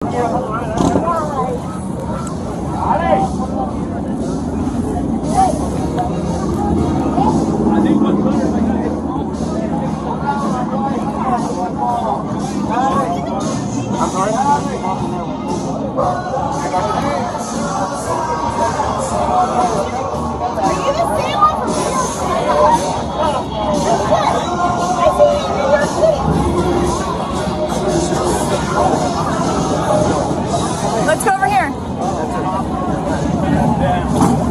Let's go over here.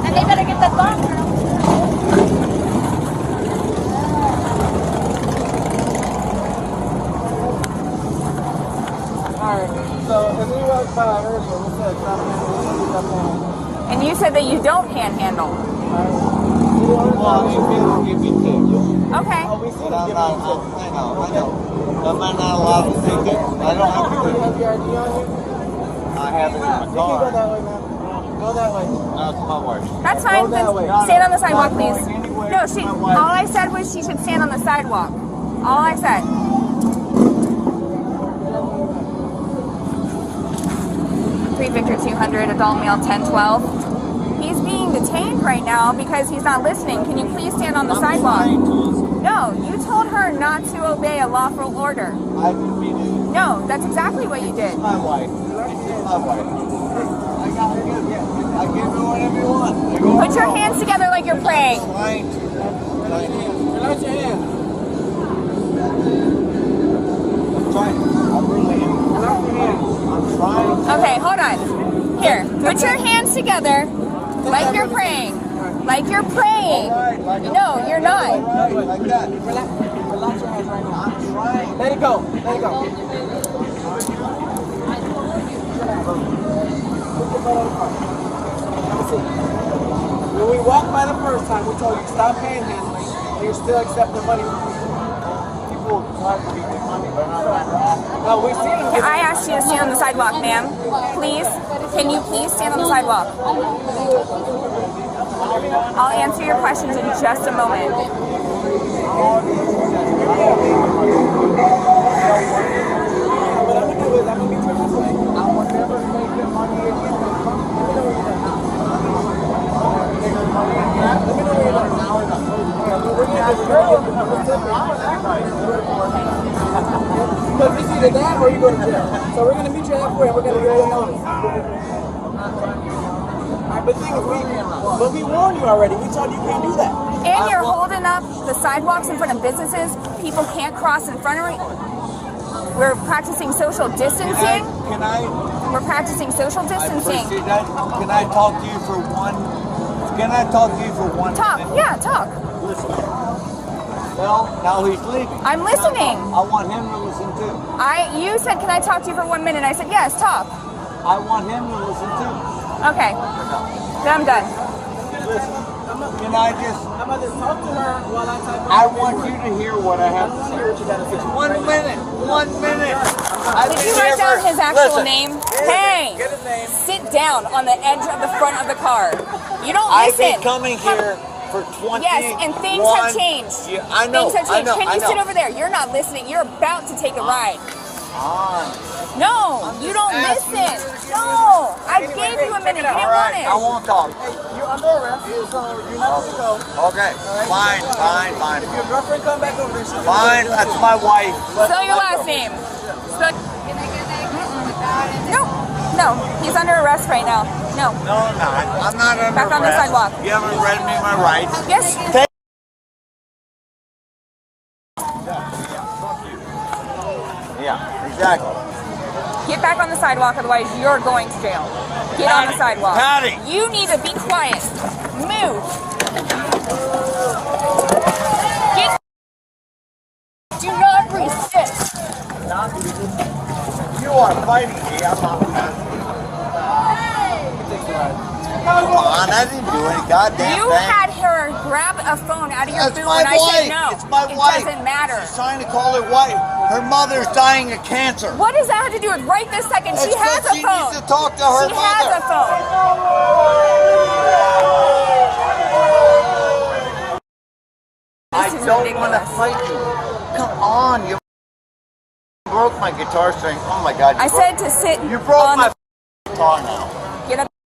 And they better get that phone. Alright, so if we walk by Urban, And you said that you don't panhandle. Give me tips. Okay. But I know. Am I not allowed to take it? I don't have to do it. I have it in my Go car. that way, man. Go that way. That's my wife. That's fine. Go that way. Stand on the sidewalk, Not please. going anywhere. No, she. My wife. All I said was she should stand on the sidewalk. All I said. Victor 200, adult male 1012. He's being detained right now because he's not listening. Can you please stand on the sidewalk? No, you told her not to obey a lawful order. I didn't mean it. No, that's exactly what you did. My wife. This is my wife. I got her. I give her whatever you want. Put your hands together like you're praying. Trying to. Relax your hands. I'm trying. I really am. Relax your hands. I'm trying. Okay, hold on. Here, put your hands together like you're praying. Like you're praying. No, you're not. Like that. Relax your hands right now. I'm trying. Let it go. Let it go. When we walked by the first time, we told you stop panhandling, and you're still accepting money from people. No, we see them. I asked you to stand on the sidewalk, ma'am. Please, can you please stand on the sidewalk? I'll answer your questions in just a moment. What I'm gonna do is I'm gonna be this way. I will never make your money again. Let me know where you're at. Because it's either that or you go to jail. So we're gonna meet you halfway and we're gonna get a notice. Alright, but the thing is, we warned you already. We told you can't do that. And you're holding up the sidewalks in front of businesses. People can't cross in front of it. We're practicing social distancing. We're practicing social distancing. Can I talk to you for one? Can I talk to you for one? Talk, minute? yeah, talk. Listen. Well, now he's leaving. I'm listening. I want him to listen too. You said, can I talk to you for 1 minute? I said, yes, talk. I want him to listen too. Okay, then I'm done. Listen, can I just? I'm gonna just talk to her while I type. I want you to hear what I have to say. Hear what you gotta say. 1 minute. 1 minute. Did you write down his actual Listen. name? Hey, Get his name. sit down on the edge of the front of the car. You don't I've listen. been coming here for 20. Yes, and things have changed. Yeah, I know. Things have changed. I know. Can you sit over there? You're not listening. You're about to take a ride. No, you don't listen. No, I gave you a minute. You didn't want it. I won't talk. You're under arrest, so you're not to go. Okay, fine. If your girlfriend come back over there, she'll Fine, that's my wife. Spell your last name. No, he's under arrest right now. No. No, I'm not. I'm not under Back on the arrest. sidewalk. You haven't read me my rights. Yes. Yeah, exactly. Get back on the sidewalk, otherwise you're going to jail. Get on the sidewalk. Patty. You need to be quiet. Move. Do not resist. You are fighting me. I'm not. Come on, I didn't do any goddamn You thing. had her grab a phone out of your That's boot my and I said wife. no. It's my it wife. doesn't matter. She's trying to call her wife. Her mother's dying of cancer. What does that have to do with right this second? She It's has 'cause a she phone. needs to talk to her She mother. has a phone. I This is don't want to ridiculous. fight you. Come on, you broke my guitar string. Oh my God! I said to sit You broke on my the guitar now.